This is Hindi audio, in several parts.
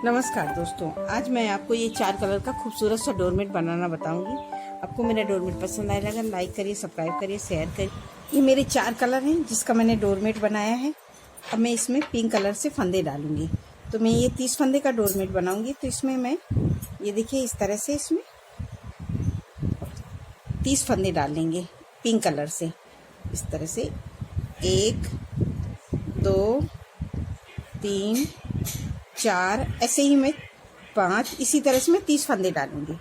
नमस्कार दोस्तों, आज मैं आपको ये 4 कलर का खूबसूरत सा डोरमेट बनाना बताऊंगी। आपको मेरा डोरमेट पसंद आए लगा लाइक करिए, सब्सक्राइब करिए, शेयर करिए। ये मेरे 4 कलर हैं जिसका मैंने डोरमेट बनाया है। अब मैं इसमें पिंक कलर से फंदे डालूंगी। तो मैं ये 30 फंदे का डोरमेट बनाऊंगी। तो इसमें मैं ये देखिए इस तरह से इसमें 30 फंदे डाल लेंगे पिंक कलर से। इस तरह से 1 2 3 4 ऐसे ही मैं 5 इसी तरह से मैं 30 फंदे डालूंगी।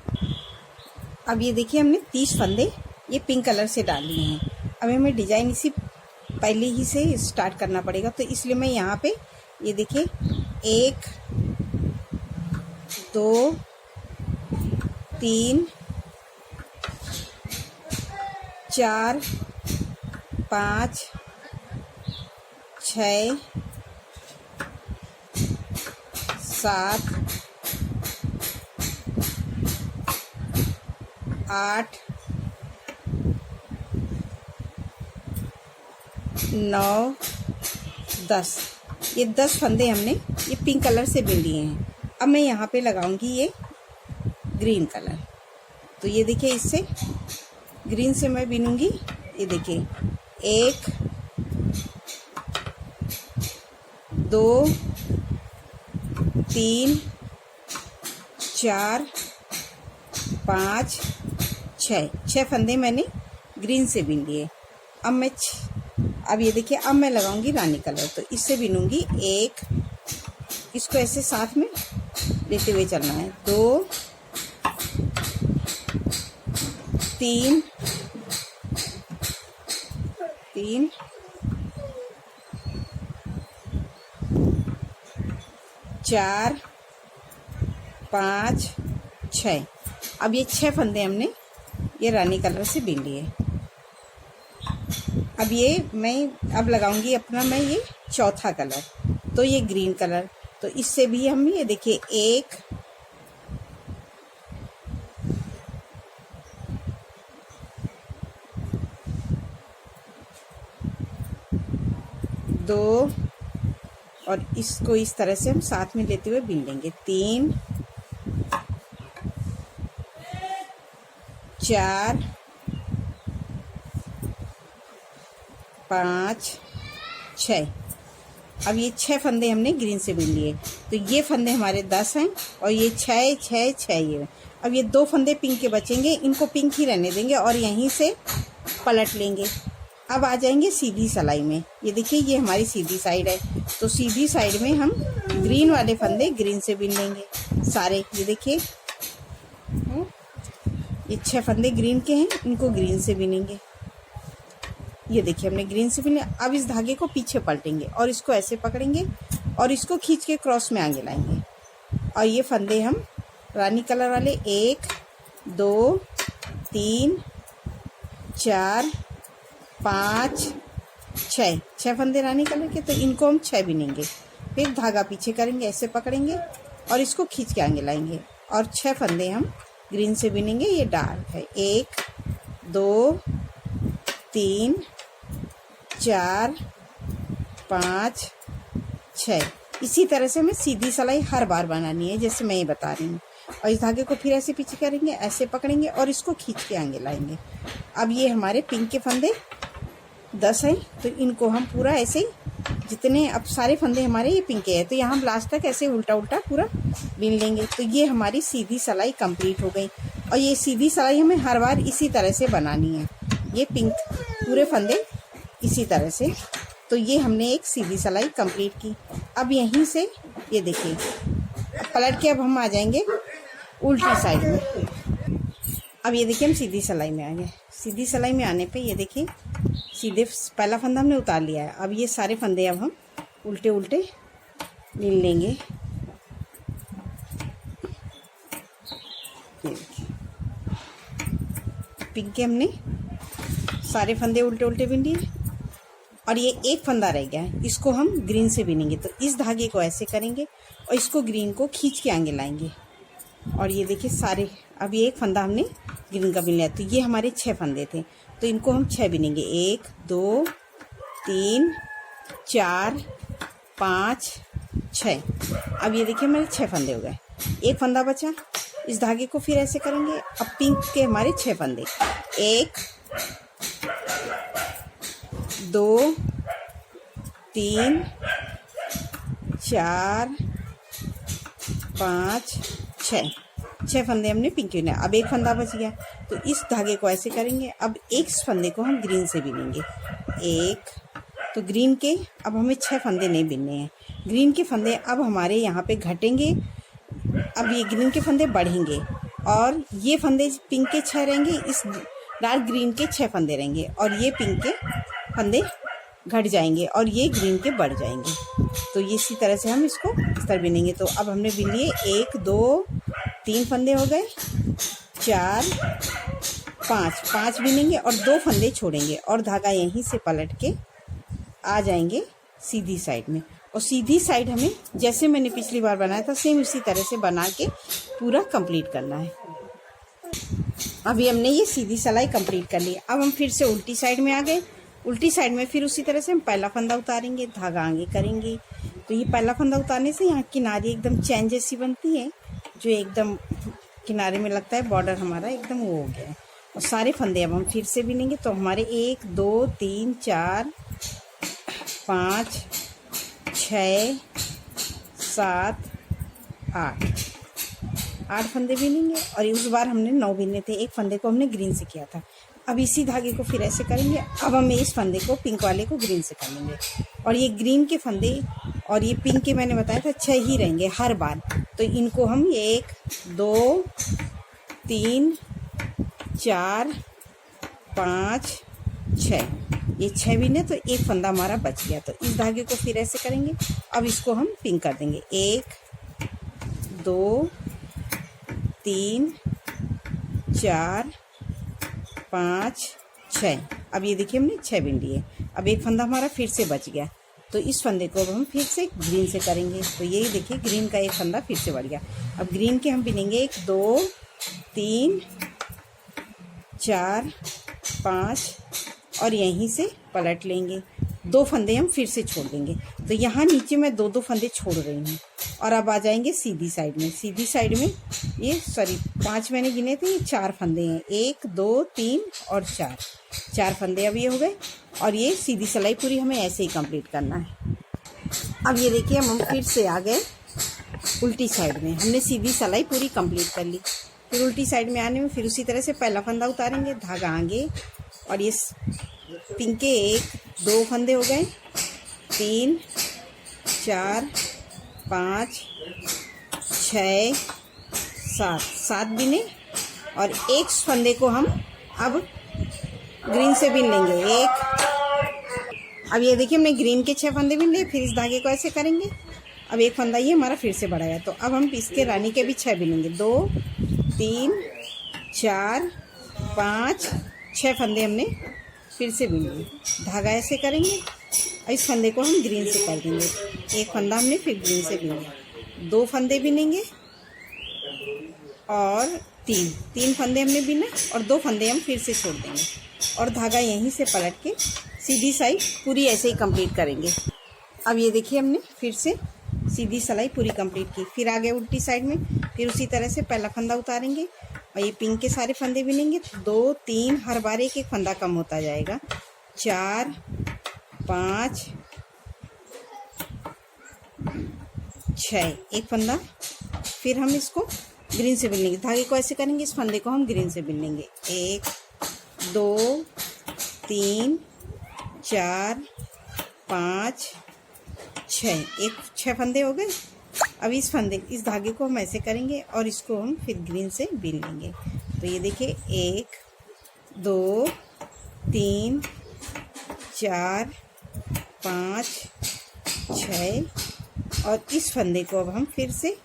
अब ये देखिए हमने 30 फंदे ये पिंक कलर से डाल लिए हैं। अब हमें डिजाइन इसी पहले ही से स्टार्ट करना पड़ेगा, तो इसलिए मैं यहाँ पे ये देखिए 1 2 3 4 5 6 7 8 9 10 ये 10 फंदे हमने ये पिंक कलर से बिन लिए हैं। अब मैं यहाँ पे लगाऊंगी ये ग्रीन कलर। तो ये देखिए इससे ग्रीन से मैं बिनूंगी। ये देखिए 1 2 3 4 5 6 फंदे मैंने ग्रीन से बिन लिए। अब ये देखिए अब मैं लगाऊंगी रानी कलर। तो इससे बिनूंगी 1, इसको ऐसे साथ में लेते हुए चलना है, 2 3 4 5 6। अब ये 6 फंदे हमने ये रानी कलर से बिन लिए। अब ये मैं अब लगाऊंगी अपना मैं ये चौथा कलर, तो ये ग्रीन कलर। तो इससे भी हम ये देखिए 1 2 और इसको इस तरह से हम साथ में लेते हुए बिन लेंगे, 3 4 5 6। अब ये 6 फंदे हमने ग्रीन से बिन लिए। तो ये फंदे हमारे 10 हैं और ये 6 6 6 ये। अब ये 2 फंदे पिंक के बचेंगे, इनको पिंक ही रहने देंगे और यहीं से पलट लेंगे। अब आ जाएंगे सीधी सिलाई में। ये देखिए ये हमारी सीधी साइड है, तो सीधी साइड में हम ग्रीन वाले फंदे ग्रीन से बिन लेंगे सारे। ये देखिए ये 6 फंदे ग्रीन के हैं, इनको ग्रीन से बिनेंगे। ये देखिए हमने ग्रीन से बिने। अब इस धागे को पीछे पलटेंगे और इसको ऐसे पकड़ेंगे और इसको खींच के क्रॉस में आगे लाएंगे। और ये फंदे हम रानी कलर वाले 1 2 3 4 5 6 फंदे रानी कलर के, तो इनको हम 6 बिनेंगे। फिर धागा पीछे करेंगे, ऐसे पकड़ेंगे और इसको खींच के आगे लाएंगे और 6 फंदे हम ग्रीन से बिनेंगे। ये डार्क है, 1 2 3 4 5 6। इसी तरह से हमें सीधी सिलाई हर बार बनानी है जैसे मैं ये बता रही हूँ। और इस धागे को फिर ऐसे पीछे करेंगे, ऐसे पकड़ेंगे और इसको खींच के आगे लाएंगे। अब ये हमारे पिंक के फंदे 10 हैं, तो इनको हम पूरा ऐसे जितने अब सारे फंदे हमारे ये पिंक के हैं, तो यहाँ हम लास्ट तक ऐसे उल्टा उल्टा पूरा बिन लेंगे। तो ये हमारी सीधी सिलाई कंप्लीट हो गई। और ये सीधी सिलाई हमें हर बार इसी तरह से बनानी है, ये पिंक पूरे फंदे इसी तरह से। तो ये हमने एक सीधी सिलाई कंप्लीट की। अब यहीं से ये देखिए पलट के अब हम आ जाएंगे उल्टी साइड में। अब ये देखिए हम सीधी सिलाई में आ गए। सीधी सिलाई में आने पे ये देखिए सीधे पहला फंदा हमने उतार लिया है। अब ये सारे फंदे अब हम उल्टे उल्टे बिन लेंगे। ये देखिए पिंक के हमने सारे फंदे उल्टे उल्टे बिन लिए और ये एक फंदा रह गया है, इसको हम ग्रीन से बिनेंगे। तो इस धागे को ऐसे करेंगे और इसको ग्रीन को खींच के आगे लाएंगे। और ये देखिए सारे अब ये एक फंदा हमने ग्रीन का बिन लिया। तो ये हमारे 6 फंदे थे, तो इनको हम 6 बिनेंगे, 1 2 3 4 5 6। अब ये देखिए मेरे 6 फंदे हो गए, एक फंदा बचा। इस धागे को फिर ऐसे करेंगे। अब पिंक के हमारे 6 फंदे, 1 2 3 4 5 6 फंदे हमने पिंक के। अब एक फंदा बच गया, तो इस धागे को ऐसे करेंगे। अब एक फंदे को हम ग्रीन से बिनेंगे। एक तो ग्रीन के अब हमें 6 फंदे नहीं बिनने हैं। ग्रीन के फंदे अब हमारे यहाँ पे घटेंगे। अब ये ग्रीन के फंदे बढ़ेंगे और ये फंदे पिंक के 6 रहेंगे, इस डार्क ग्रीन के 6 फंदे रहेंगे और ये पिंक के फंदे घट जाएंगे और ये ग्रीन के बढ़ जाएंगे। तो ये इसी तरह से हम इसको इस तरह बिनेंगे। तो अब हमने बिन लिए 1 2 3 फंदे हो गए, 4 5 बिनेंगे और 2 फंदे छोड़ेंगे और धागा यहीं से पलट के आ जाएंगे सीधी साइड में। और सीधी साइड हमें जैसे मैंने पिछली बार बनाया था सेम इसी तरह से बना के पूरा कंप्लीट करना है। अभी हमने ये सीधी सिलाई कंप्लीट कर ली। अब हम फिर से उल्टी साइड में आ गए। उल्टी साइड में फिर उसी तरह से हम पहला फंदा उतारेंगे, धागा आगे करेंगे। तो ये पहला फंदा उतारने से यहाँ किनारे एकदम चैन जैसी बनती है, जो एकदम किनारे में लगता है बॉर्डर हमारा एकदम वो हो गया है। और सारे फंदे अब हम फिर से बिनेंगे। तो हमारे 1 2 3 4 5 6 7 8 फंदे बिनेंगे। और उस बार हमने 9 बिने थे, एक फंदे को हमने ग्रीन से किया था। अब इसी धागे को फिर ऐसे करेंगे। अब हम इस फंदे को पिंक वाले को ग्रीन से कर लेंगे। और ये ग्रीन के फंदे और ये पिंक के मैंने बताया था 6 ही रहेंगे हर बार। तो इनको हम 1 2 3 4 5 6 ये 6 बिने, तो एक फंदा हमारा बच गया। तो इस धागे को फिर ऐसे करेंगे। अब इसको हम पिंक कर देंगे। 1 2 3 4 5 6। अब ये देखिए हमने 6 बिन लिए। अब एक फंदा हमारा फिर से बच गया, तो इस फंदे को अब हम फिर से ग्रीन से करेंगे। तो ये देखिए ग्रीन का एक फंदा फिर से बढ़ गया। अब ग्रीन के हम बिनेंगे 1 2 3 4 5 और यहीं से पलट लेंगे। 2 फंदे हम फिर से छोड़ देंगे। तो यहाँ नीचे मैं 2 फंदे छोड़ रही हूँ और अब आ जाएंगे सीधी साइड में। सीधी साइड में ये 5 मैंने गिने थे, ये 4 फंदे हैं। 1 2 3 और 4 फंदे अब ये हो गए। और ये सीधी सिलाई पूरी हमें ऐसे ही कंप्लीट करना है। अब ये देखिए हम फिर से आ गए उल्टी साइड में। हमने सीधी सिलाई पूरी कंप्लीट कर ली। फिर उल्टी साइड में आने में फिर उसी तरह से पहला फंदा उतारेंगे, धागा आगे। और ये पिंक के 1 2 फंदे हो गए, 3 4 5 6 7 बिने। और एक फंदे को हम अब ग्रीन से बिन लेंगे। अब ये देखिए हमने ग्रीन के 6 फंदे बिन लिए। फिर इस धागे को ऐसे करेंगे। अब एक फंदा ये हमारा फिर से बढ़ा है, तो अब हम इसके रानी के भी 6 बिनेंगे। 2 3 4 5 6 फंदे हमने फिर से बिन लिए। धागा ऐसे करेंगे और इस फंदे को हम ग्रीन से कर देंगे। एक फंदा हमने फिर ग्रीन से बिन लिया। 2 फंदे बिनेंगे और 3 फंदे हमने बिना और 2 फंदे हम फिर से छोड़ देंगे और धागा यहीं से पलट के सीधी साइड पूरी ऐसे ही कंप्लीट करेंगे। अब ये देखिए हमने फिर से सीधी सिलाई पूरी कंप्लीट की। फिर आगे उल्टी साइड में फिर उसी तरह से पहला फंदा उतारेंगे और ये पिंक के सारे फंदे बिनेंगे। 2 3 हर बार एक फंदा कम होता जाएगा। 4 5 6 एक फंदा। फिर हम इसको ग्रीन से बिन लेंगे। धागे को ऐसे करेंगे, इस फंदे को हम ग्रीन से बिन लेंगे। 1 2 3 4 5 6 6 फंदे हो गए। अब इस धागे को हम ऐसे करेंगे और इसको हम फिर ग्रीन से बिन लेंगे। तो ये देखिए 1 2 3 4 5 6 और इस फंदे को अब हम फिर से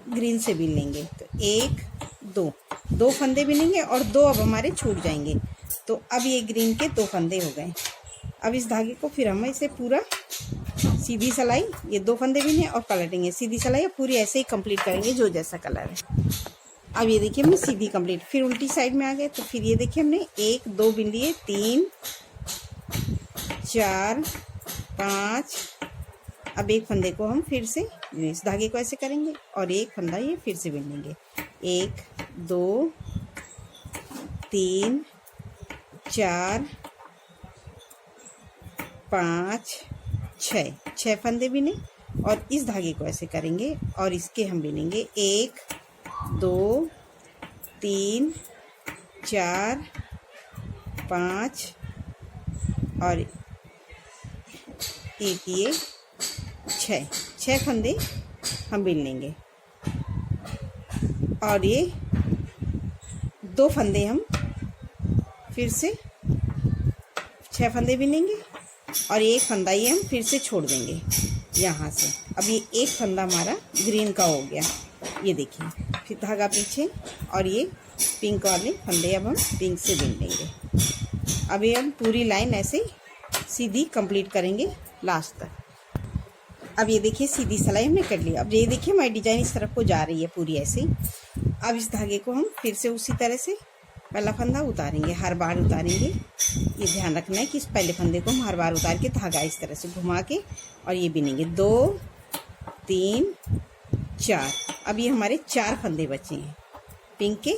ग्रीन से बिन लेंगे। तो 1 2 फंदे बिनेंगे और 2 अब हमारे छूट जाएंगे। तो अब ये ग्रीन के 2 फंदे हो गए। अब इस धागे को फिर हम इसे पूरा सीधी सिलाई, ये 2 फंदे बिने और पलटेंगे। सीधी सिलाई पूरी ऐसे ही कंप्लीट करेंगे जो जैसा कलर है। अब ये देखिए हमने सीधी कंप्लीट। फिर उल्टी साइड में आ गए। तो फिर ये देखिए हमने 1 2 बिन लिए, 3 4 5 अब एक फंदे को हम फिर से इस धागे को ऐसे करेंगे और एक फंदा ये फिर से बिन लेंगे। 1 2 3 4 5 6 6 फंदे बिने और इस धागे को ऐसे करेंगे और इसके हम बिनेंगे 1 2 3 4 5 और एक ये 6 फंदे हम बिन लेंगे और ये 2 फंदे हम फिर से 6 फंदे बिनेंगे और एक फंदा ये हम फिर से छोड़ देंगे यहाँ से। अब ये एक फंदा हमारा ग्रीन का हो गया, ये देखिए। फिर धागा पीछे और ये पिंक वाले फंदे अब हम पिंक से बिन लेंगे। अब ये हम पूरी लाइन ऐसे सीधी कंप्लीट करेंगे लास्ट तक। अब ये देखिए सीधी सिलाई हमने कर ली। अब ये देखिए हमारी डिजाइन इस तरफ को जा रही है पूरी ऐसे ही। अब इस धागे को हम फिर से उसी तरह से पहला फंदा उतारेंगे, हर बार उतारेंगे। ये ध्यान रखना है कि इस पहले फंदे को हम हर बार उतार के धागा इस तरह से घुमा के और ये बिनेंगे 2 3 4। अब ये हमारे 4 फंदे बचे हैं पिंक के।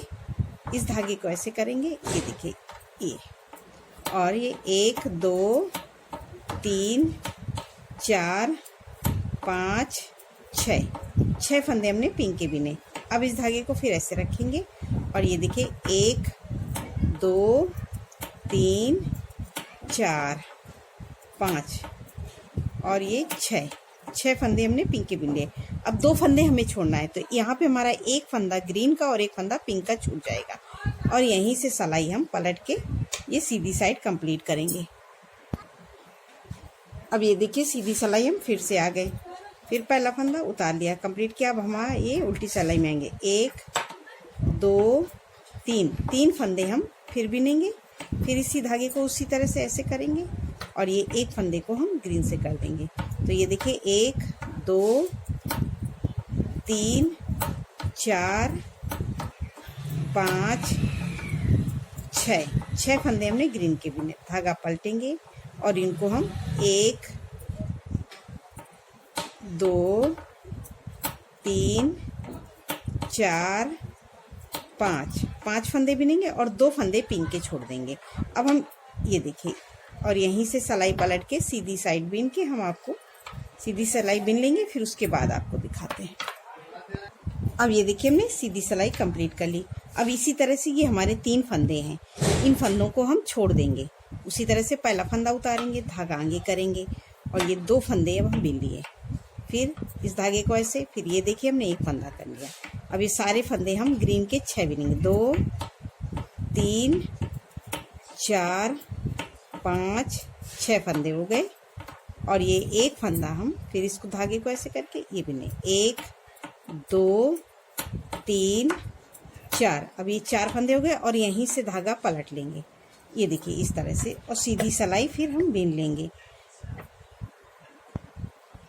इस धागे को ऐसे करेंगे, ये देखिए ये, और ये 1 2 3 4 5 6 फंदे हमने पिंक के बिने। अब इस धागे को फिर ऐसे रखेंगे और ये देखिए 1 2 3 4 5 और ये 6 फंदे हमने पिंक के बिन लिए। अब 2 फंदे हमें छोड़ना है, तो यहाँ पे हमारा एक फंदा ग्रीन का और एक फंदा पिंक का छूट जाएगा और यहीं से सिलाई हम पलट के ये सीधी साइड कंप्लीट करेंगे। अब ये देखिए सीधी सिलाई हम फिर से आ गए। फिर पहला फंदा उतार लिया, कंप्लीट किया। अब हमारा ये उल्टी सिलाई में आएंगे 1 2 3 फंदे हम फिर बिनेंगे। फिर इसी धागे को उसी तरह से ऐसे करेंगे और ये एक फंदे को हम ग्रीन से कर देंगे। तो ये देखिए 1 2 3 4 5 6 फंदे हमने ग्रीन के बिने। धागा पलटेंगे और इनको हम 1 2 3 4 5 फंदे बिनेंगे और 2 फंदे पिंक के छोड़ देंगे। अब हम ये देखिए और यहीं से सिलाई पलट के सीधी साइड बिन के हम आपको सीधी सिलाई बिन लेंगे, फिर उसके बाद आपको दिखाते हैं। अब ये देखिए हमने सीधी सिलाई कंप्लीट कर ली। अब इसी तरह से ये हमारे 3 फंदे हैं, इन फंदों को हम छोड़ देंगे। उसी तरह से पहला फंदा उतारेंगे, धागा आगे करेंगे और ये 2 फंदे अब हम बिन लिए। फिर इस धागे को ऐसे, फिर ये देखिए हमने एक फंदा कर लिया। अब ये सारे फंदे हम ग्रीन के 6 बिनेंगे। 2 3 4 5 6 फंदे हो गए और ये एक फंदा हम फिर इसको धागे को ऐसे करके ये बिने 1 2 3 4। अब ये 4 फंदे हो गए और यहीं से धागा पलट लेंगे, ये देखिए इस तरह से, और सीधी सिलाई फिर हम बिन लेंगे।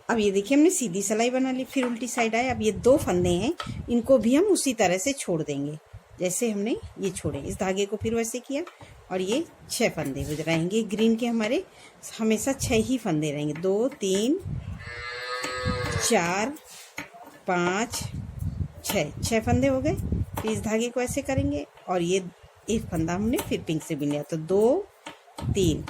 अब ये देखिए हमने सीधी सिलाई बना ली। फिर उल्टी साइड आए। अब ये 2 फंदे हैं, इनको भी हम उसी तरह से छोड़ देंगे जैसे हमने ये छोड़े। इस धागे को फिर वैसे किया और ये 6 फंदे हो रहेंगे ग्रीन के। हमारे हमेशा 6 ही फंदे रहेंगे। 2 3 4 5 6 फंदे हो गए। फिर इस धागे को ऐसे करेंगे और ये एक फंदा हमने फिर पिंक से बिन लिया। तो 2 3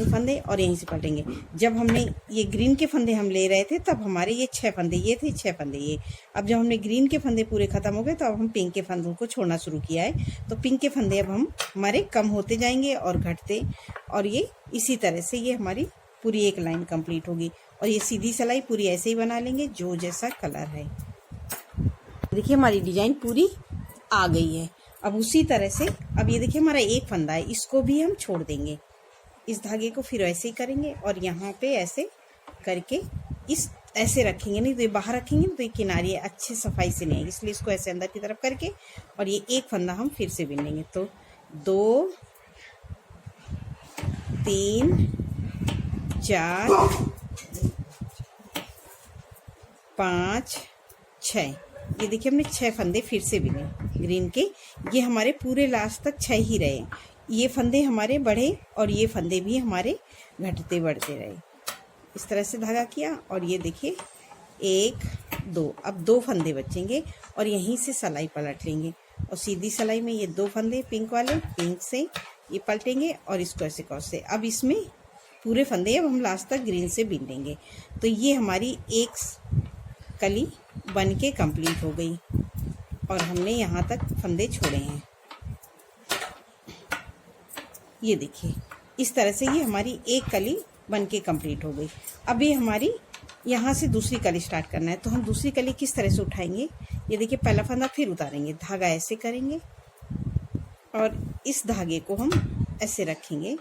फंदे और यहीं से पलटेंगे। जब हमने ये ग्रीन के फंदे हम ले रहे थे तब हमारे ये 6 फंदे ये थे, 6 फंदे ये। अब जब हमने ग्रीन के फंदे पूरे खत्म हो गए तो अब हम पिंक के फंदों को छोड़ना शुरू किया है। तो पिंक के फंदे अब हम हमारे कम होते जाएंगे और घटते, और ये इसी तरह से ये हमारी पूरी एक लाइन कंप्लीट होगी। और ये सीधी सिलाई पूरी ऐसे ही बना लेंगे जो जैसा कलर है। देखिए हमारी डिजाइन पूरी आ गई है। अब उसी तरह से अब ये देखिए हमारा एक फंदा है, इसको भी हम छोड़ देंगे। इस धागे को फिर ऐसे ही करेंगे और यहाँ पे ऐसे करके इस ऐसे रखेंगे, नहीं तो ये बाहर रखेंगे तो ये किनारे अच्छे सफाई से नहीं आएगी, इसलिए इसको ऐसे अंदर की तरफ करके और ये एक फंदा हम फिर से बिन लेंगे। तो 2 3 4 5 6। ये देखिए हमने 6 फंदे फिर से बिने ग्रीन के। ये हमारे पूरे लास्ट तक 6 ही रहे। ये फंदे हमारे बढ़े और ये फंदे भी हमारे घटते बढ़ते रहे। इस तरह से धागा किया और ये देखिए 1 2, अब 2 फंदे बचेंगे और यहीं से सिलाई पलट लेंगे और सीधी सिलाई में ये 2 फंदे पिंक वाले, पिंक से ये पलटेंगे और इसको ऐसे क्रॉस से। अब इसमें पूरे फंदे अब हम लास्ट तक ग्रीन से बीन लेंगे। तो ये हमारी एक कली बन के कंप्लीट हो गई और हमने यहाँ तक फंदे छोड़े हैं। ये देखिए इस तरह से ये हमारी एक कली बन के कंप्लीट हो गई। अभी हमारी यहाँ से दूसरी कली स्टार्ट करना है, तो हम दूसरी कली किस तरह से उठाएंगे, ये देखिए पहला फंदा फिर उतारेंगे, धागा ऐसे करेंगे और इस धागे को हम ऐसे रखेंगे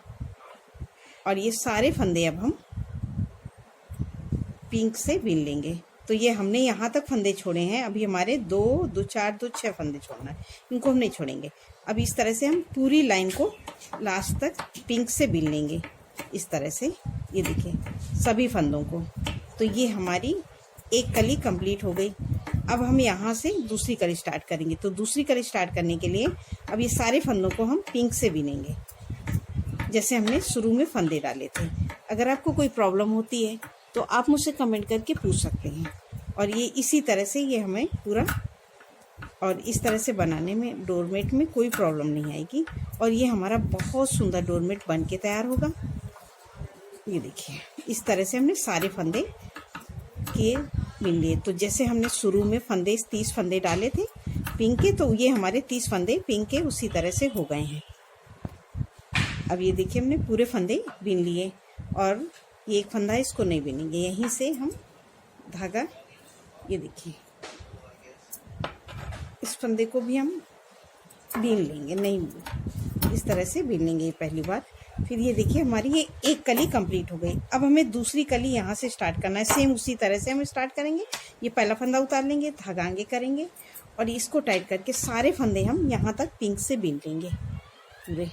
और ये सारे फंदे अब हम पिंक से बीन लेंगे। तो ये हमने यहाँ तक फंदे छोड़े हैं, अभी हमारे 2 2 4 2 6 फंदे छोड़ना है, इनको हम नहीं छोड़ेंगे। अब इस तरह से हम पूरी लाइन को लास्ट तक पिंक से बीन लेंगे इस तरह से, ये देखिए सभी फंदों को। तो ये हमारी एक कली कंप्लीट हो गई। अब हम यहाँ से दूसरी कली स्टार्ट करेंगे। तो दूसरी कली स्टार्ट करने के लिए अब ये सारे फंदों को हम पिंक से बीनेंगे जैसे हमने शुरू में फंदे डाले थे। अगर आपको कोई प्रॉब्लम होती है तो आप मुझसे कमेंट करके पूछ सकते हैं। और ये इसी तरह से ये हमें पूरा और इस तरह से बनाने में डोरमेट में कोई प्रॉब्लम नहीं आएगी और ये हमारा बहुत सुंदर डोरमेट बन के तैयार होगा। ये देखिए इस तरह से हमने सारे फंदे किए बीन लिए। तो जैसे हमने शुरू में फंदे 30 फंदे डाले थे पिंक के, तो ये हमारे 30 फंदे पिंक के उसी तरह से हो गए हैं। अब ये देखिए हमने पूरे फंदे बीन लिए और ये एक फंदा है इसको नहीं बीनेंगे, यहीं से हम धागा, ये देखिए इस फंदे को भी हम बीन लेंगे, नहीं इस तरह से बीन लेंगे पहली बार। फिर ये देखिए हमारी ये एक कली कंप्लीट हो गई। अब हमें दूसरी कली यहाँ से स्टार्ट करना है, सेम उसी तरह से हम स्टार्ट करेंगे। ये पहला फंदा उतार लेंगे, धागा आगे करेंगे और इसको टाइट करके सारे फंदे हम यहाँ तक पिंक से बीन लेंगे पूरे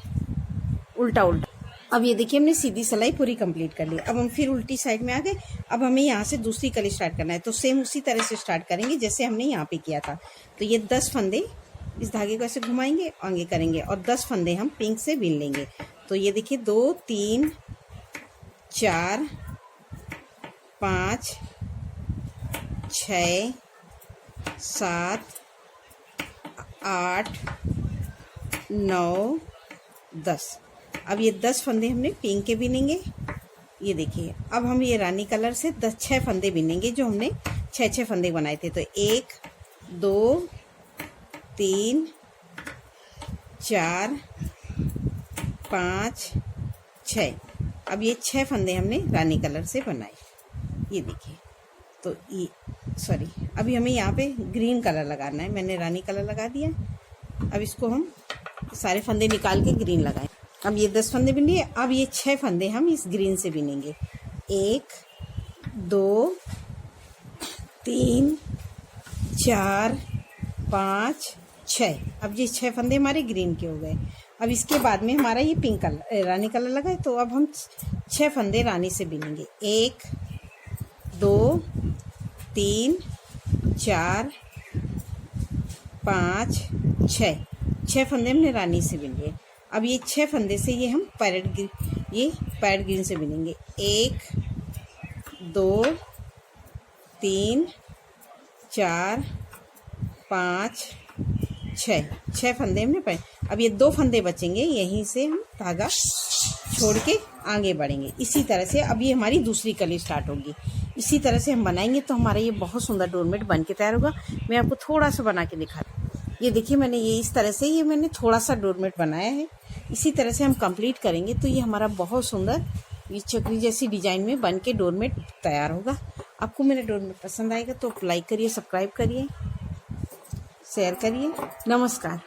उल्टा उल्टा। अब ये देखिए हमने सीधी सिलाई पूरी कंप्लीट कर ली। अब हम फिर उल्टी साइड में आ गए। अब हमें यहाँ से दूसरी कली स्टार्ट करना है, तो सेम उसी तरह से स्टार्ट करेंगे जैसे हमने यहाँ पे किया था। तो ये 10 फंदे इस धागे को ऐसे घुमाएंगे, आगे करेंगे और 10 फंदे हम पिंक से बीन लेंगे। तो ये देखिए 2 3 4 5 6 7 8 9 10। अब ये 10 फंदे हमने पिंक के बीनेंगे। ये देखिए अब हम ये रानी कलर से 6 फंदे बीनेंगे जो हमने 6 फंदे बनाए थे। तो 1 2 3 4 5 6। अब ये 6 फंदे हमने रानी कलर से बनाए। ये देखिए तो ये सॉरी अभी हमें यहाँ पे ग्रीन कलर लगाना है, मैंने रानी कलर लगा दिया। अब इसको हम सारे फंदे निकाल के ग्रीन लगाएं। अब ये 10 फंदे बीन लिए। अब ये 6 फंदे हम इस ग्रीन से बीनेंगे, 1 2 3 4 5 6। अब ये 6 फंदे हमारे ग्रीन के हो गए। अब इसके बाद में हमारा ये पिंक कलर रानी कलर लगा है, तो अब हम 6 फंदे रानी से बीनेंगे, 1 2 3 4 5 6 फंदे हमने रानी से बीन लिए। अब ये 6 फंदे से ये हम पैरेट ग्रीन से बीनेंगे, 1 2 3 4 5 6 फंदे हमने पाए। अब ये 2 फंदे बचेंगे, यहीं से हम धागा छोड़ के आगे बढ़ेंगे इसी तरह से। अब ये हमारी दूसरी कली स्टार्ट होगी। इसी तरह से हम बनाएंगे तो हमारा ये बहुत सुंदर डोरमेट बन के तैयार होगा। मैं आपको थोड़ा सा बना के दिखा रही हूँ। ये देखिए मैंने ये इस तरह से मैंने थोड़ा सा डोरमेट बनाया है। इसी तरह से हम कंप्लीट करेंगे तो ये हमारा बहुत सुंदर ये चक्री जैसी डिजाइन में बन के डोरमेट तैयार होगा। आपको मेरा डोरमेट पसंद आएगा तो लाइक करिए, सब्सक्राइब करिए, शेयर करिए। नमस्कार।